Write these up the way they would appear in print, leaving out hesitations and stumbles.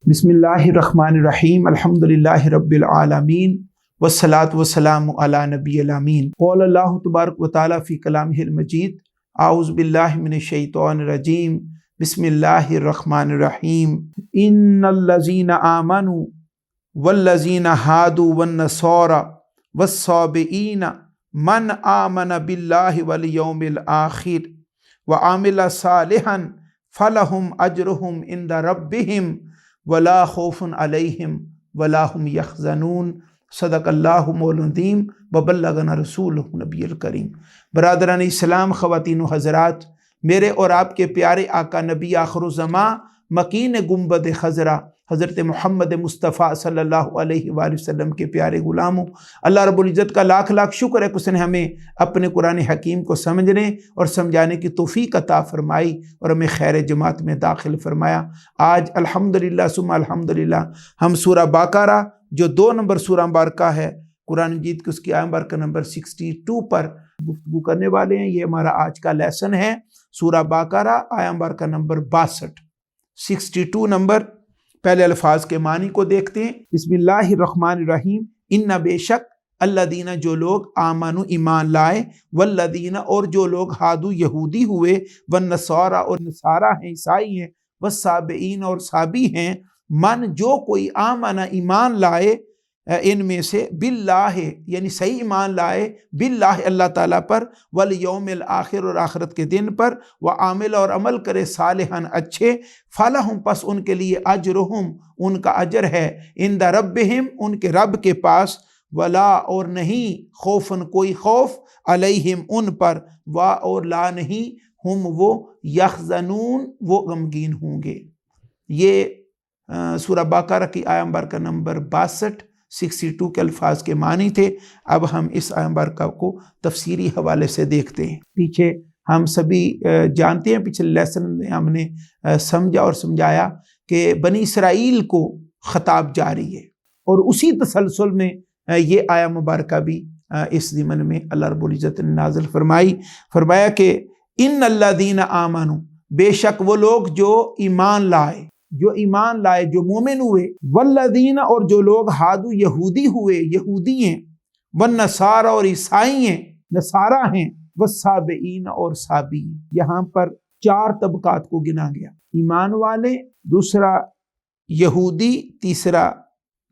بسم اللہ الرحمن الرحیم الحمدللہ رب العالمین والصلاة والسلام علی نبی الامین قول اللہ تبارک و تعالی فی کلامہ المجید اعوذ باللہ من الشیطان الرجیم بسم اللہ الرحمن الرحیم ان الذین آمنوا والذین ہادوا والنصارى والصابئین من آمن باللہ والیوم الآخر وعمل صالحا فلہم اجرہم عند ربہم ولا خوف علیہم ولا هم یحزنون صدق اللہ مولانا العظیم وبلغنا رسولہ نبی الکریم۔ برادران اسلام، خواتین و حضرات، میرے اور آپ کے پیارے آقا نبی آخر الزماں مکین گنبد خضرا حضرت محمد مصطفیٰ صلی اللہ علیہ وآلہ وسلم کے پیارے غلاموں، اللہ رب العزت کا لاکھ لاکھ شکر ہے کہ اس نے ہمیں اپنے قرآن حکیم کو سمجھنے اور سمجھانے کی توفیق عطا فرمائی اور ہمیں خیر جماعت میں داخل فرمایا۔ آج الحمدللہ ثم الحمدللہ ہم سورہ بقرہ جو 2 نمبر سورہ مبارکہ ہے قرآن مجید کی، اس کی آیت مبارکہ نمبر 62 پر گفتگو کرنے والے ہیں۔ یہ ہمارا آج کا لیسن ہے، سورہ بقرہ آیت مبارکہ نمبر 62 نمبر۔ پہلے الفاظ کے معنی کو دیکھتے ہیں۔ بسم اللہ الرحمن الرحیم۔ ان بے شک الذین جو لوگ آمنو ایمان لائے، والذین اور جو لوگ ہادو یہودی ہوئے، والنصارى اور نصارہ ہیں عیسائی ہیں، والصابئین اور صابی ہیں، من جو کوئی آمن ایمان لائے ان میں سے باللہ یعنی صحیح ایمان لائے باللہ اللہ تعالیٰ پر، والیوم الآخر اور آخرت کے دن پر، وعامل اور عمل کرے صالحاً اچھے، فلہم پس ان کے لیے اجرہم ان کا اجر ہے، عند ربہم ان کے رب کے پاس، ولا اور نہیں خوفن کوئی خوف، علیہم ان پر، وا اور لا نہیں ہم وہ یحزنون وہ غمگین ہوں گے۔ یہ سورہ بقرہ کی آیت مبارکہ نمبر 62 کے الفاظ کے معنی تھے۔ اب ہم اس آیت مبارکہ کو تفسیری حوالے سے دیکھتے ہیں۔ پیچھے ہم سبھی جانتے ہیں، پچھلے لیسن میں ہم نے سمجھا اور سمجھایا کہ بنی اسرائیل کو خطاب جاری ہے، اور اسی تسلسل میں یہ آیت مبارکہ بھی اس ضمن میں اللہ رب العزت نے نازل فرمایا کہ ان الذین آمنوا بے شک وہ لوگ جو ایمان لائے، جو مومن ہوئے، والذین اور جو لوگ ہادو یہودی ہوئے، یہودی ہیں، والنصارى اور عیسائی ہیں، نصارہ ہیں، والصابئین اور صابی ہیں۔ یہاں پر 4 طبقات کو گنا گیا، ایمان والے، دوسرا یہودی، تیسرا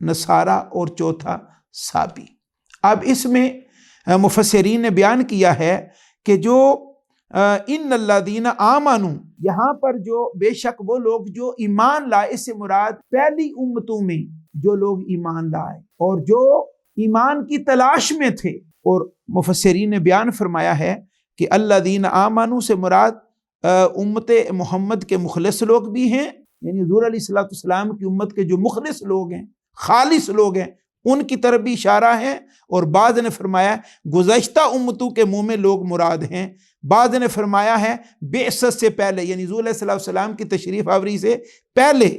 نصارہ اور چوتھا صابی۔ اب اس میں مفسرین نے بیان کیا ہے کہ جو ان الذین آمنوا، یہاں پر جو بے شک وہ لوگ جو ایمان لائے، اس سے مراد پہلی امتوں میں جو لوگ ایمان لائے اور جو ایمان کی تلاش میں تھے، اور مفسرین نے بیان فرمایا ہے کہ الذین آمنوا سے مراد امت محمد کے مخلص لوگ بھی ہیں، یعنی حضور علیہ السلام کی امت کے جو مخلص لوگ ہیں، خالص لوگ ہیں، ان کی طرف بھی اشارہ ہے، اور بعض نے فرمایا گزشتہ امتوں کے مومن لوگ مراد ہیں، بعض نے فرمایا ہے بعثت سے پہلے، یعنی حضور علیہ السلام کی تشریف آوری سے پہلے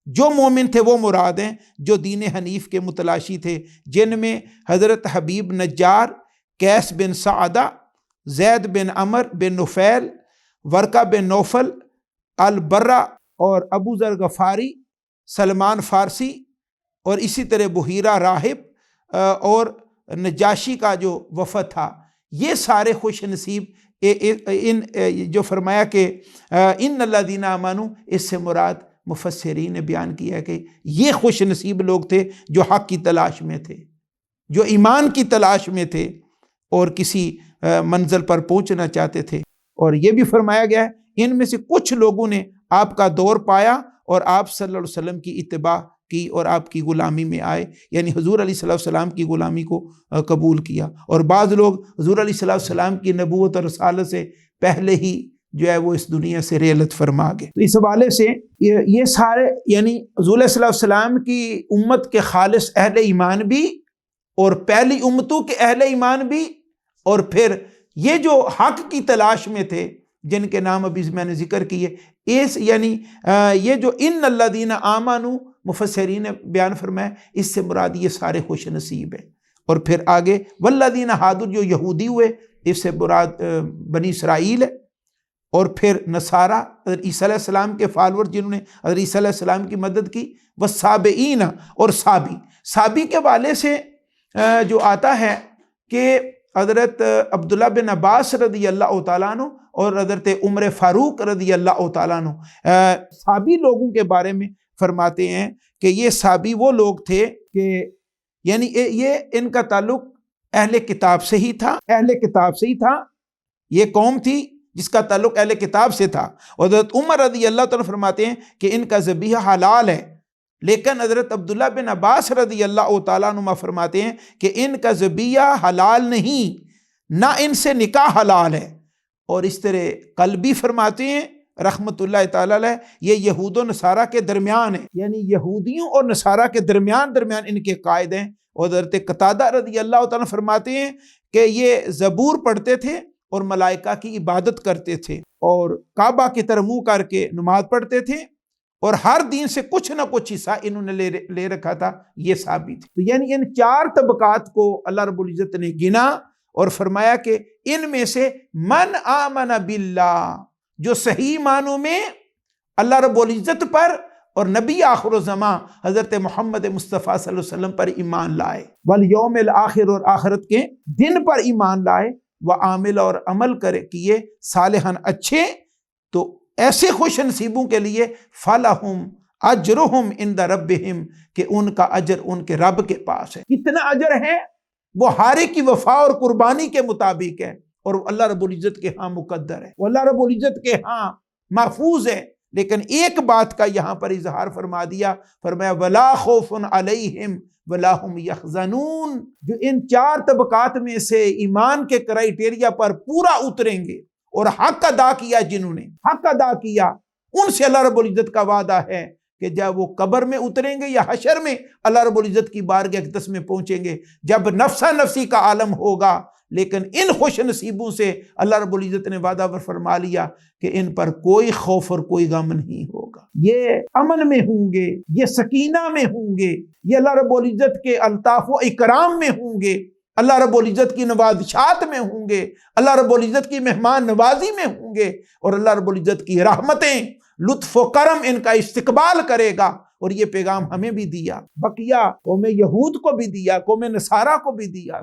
جو مومن تھے وہ مراد ہیں، جو دین حنیف کے متلاشی تھے، جن میں حضرت حبیب نجار، قیس بن سعدہ، زید بن عمر بن نفیل، ورقہ بن نوفل، البرہ اور ابو ذر غفاری، سلمان فارسی، اور اسی طرح بحیرہ راہب اور نجاشی کا جو وفد تھا، یہ سارے خوش نصیب ان جو فرمایا کہ ان الذین آمنوا، اس سے مراد مفسرین نے بیان کیا کہ یہ خوش نصیب لوگ تھے جو حق کی تلاش میں تھے، جو ایمان کی تلاش میں تھے اور کسی منزل پر پہنچنا چاہتے تھے۔ اور یہ بھی فرمایا گیا ہے ان میں سے کچھ لوگوں نے آپ کا دور پایا اور آپ صلی اللہ علیہ وسلم کی اتباع کی اور آپ کی غلامی میں آئے، یعنی حضور علیہ السلام کی غلامی کو قبول کیا، اور بعض لوگ حضور علیہ السلام کی نبوت اور رسالت سے پہلے ہی جو ہے وہ اس دنیا سے رحلت فرما گئے۔ تو اس حوالے سے یہ سارے یعنی حضور علیہ السلام کی امت کے خالص اہل ایمان بھی، اور پہلی امتوں کے اہل ایمان بھی، اور پھر یہ جو حق کی تلاش میں تھے جن کے نام ابھی میں نے ذکر کیے، یعنی یہ جو ان الذین آمنوا مفسرین نے بیان فرمایا، اس سے مراد یہ سارے خوش نصیب ہیں۔ اور پھر آگے والذین ہادوا جو یہودی ہوئے، اس سے مراد بنی اسرائیل ہے، اور پھر نصارہ حضرت عیسیٰ علیہ السلام کے فالور جنہوں نے حضرت عیسیٰ علیہ السلام کی مدد کی، والسابئین اور سابی کے والے سے جو آتا ہے کہ حضرت عبداللہ بن عباس رضی اللہ تعالیٰ عنہ اور حضرت عمر فاروق رضی اللہ تعالیٰ عنہ سابی لوگوں کے بارے میں فرماتے ہیں کہ یہ سابی وہ لوگ تھے کہ یعنی یہ ان کا تعلق اہل کتاب سے ہی تھا، یہ قوم تھی جس کا تعلق اہل کتاب سے تھا، اور حضرت عمر رضی اللہ تعالیٰ فرماتے ہیں کہ ان کا ذبیحہ حلال ہے، لیکن حضرت عبداللہ بن عباس رضی اللہ تعالیٰ عنہ فرماتے ہیں کہ ان کا ذبیحہ حلال نہیں، نہ ان سے نکاح حلال ہے۔ اور اس طرح قلبی فرماتے ہیں رحمت اللہ تعالیٰ علیہ، یہ یہود و نصارہ کے درمیان ہے، یعنی یہودیوں اور نصارہ کے درمیان ان کے قائد ہیں۔ اور حضرت قتادہ رضی اللہ تعالیٰ فرماتے ہیں کہ یہ زبور پڑھتے تھے اور ملائکہ کی عبادت کرتے تھے، اور کعبہ کی طرف منہ کر کے نماز پڑھتے تھے، اور ہر دین سے کچھ نہ کچھ حصہ انہوں نے لے رکھا تھا، یہ ثابت ہے۔ تو یعنی ان چار طبقات کو اللہ رب العزت نے گنا اور فرمایا کہ ان میں سے من آمن باللہ، جو صحیح معنوں میں اللہ رب العزت پر اور نبی آخر الزمان حضرت محمد مصطفیٰ صلی اللہ علیہ وسلم پر ایمان لائے، والیوم الآخر اور آخرت کے دن پر ایمان لائے، وعامل اور عمل کیے صالحاً اچھے، تو ایسے خوش نصیبوں کے لیے فلہم اجرہم عند ربہم، کہ ان کا اجر ان کے رب کے پاس ہے۔ کتنا اجر ہے؟ وہ ہر ایک کی وفا اور قربانی کے مطابق ہے، اور اللہ رب العزت کے ہاں مقدر ہے، وہ اللہ رب العزت کے ہاں محفوظ ہے۔ لیکن ایک بات کا یہاں پر اظہار فرما دیا، فرمایا ولا خوف علیہم ولا ہم یحزنون، جو ان چار طبقات میں سے ایمان کے کرائیٹیریا پر پورا اتریں گے اور حق ادا کیا، جنہوں نے حق ادا کیا، ان سے اللہ رب العزت کا وعدہ ہے کہ جب وہ قبر میں اتریں گے یا حشر میں اللہ رب العزت کی بارگاہ اقدس میں پہنچیں گے، جب نفسا نفسی کا عالم ہوگا، لیکن ان خوش نصیبوں سے اللہ رب العزت نے وعدہ فرما لیا کہ ان پر کوئی خوف اور کوئی غم نہیں ہوگا، یہ امن میں ہوں گے، یہ سکینہ میں ہوں گے، یہ اللہ رب العزت کے الطاف و اکرام میں ہوں گے، اللہ رب العزت کی نوازشات میں ہوں گے، اللہ رب العزت کی مہمان نوازی میں ہوں گے، اور اللہ رب العزت کی رحمتیں، لطف و کرم ان کا استقبال کرے گا۔ اور یہ پیغام ہمیں بھی دیا، بقیہ قوم یہود کو بھی دیا، قوم نصارہ کو بھی دیا،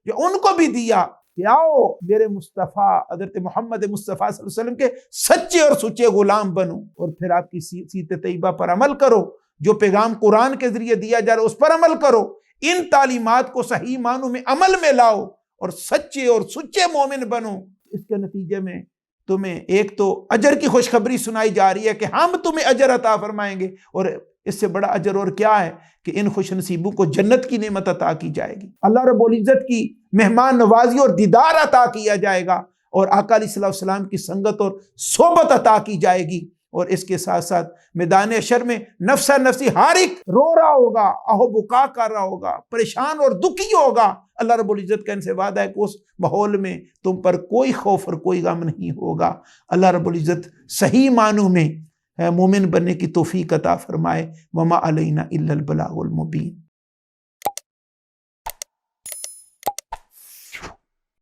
ان کو بھی دیا کہ آؤ میرے مصطفیٰ حضرت محمد مصطفیٰ صلی اللہ علیہ وسلم کے سچے اور سچے غلام بنو، اور پھر آپ کی سیرت طیبہ پر عمل کرو، جو پیغام قرآن کے ذریعے دیا جا رہا ہے اس پر عمل کرو، ان تعلیمات کو صحیح معنوں میں عمل میں لاؤ اور سچے اور سچے مومن بنو۔ اس کے نتیجے میں تمہیں ایک تو اجر کی خوشخبری سنائی جا رہی ہے کہ ہم تمہیں اجر عطا فرمائیں گے، اور اس سے بڑا اجر اور کیا ہے کہ ان خوش نصیبوں کو جنت کی نعمت عطا کی جائے گی، اللہ رب العزت کی مہمان نوازی اور دیدار عطا کیا جائے گا، اور آقا علیہ الصلوۃ والسلام کی سنگت اور صحبت عطا کی جائے گی۔ اور اس کے ساتھ ساتھ میدان حشر میں نفسا نفسی ہر ایک رو رہا ہوگا، آہو بکا کر رہا ہوگا، پریشان اور دکھی ہوگا۔ اللہ رب العزت کا ان سے وعدہ ہے کہ اس ماحول میں تم پر کوئی خوف اور کوئی غم نہیں ہوگا۔ اللہ رب العزت صحیح معنوں میں مومن بننے کی توفیق عطا فرمائے۔ وما علینا الا البلاغ المبین۔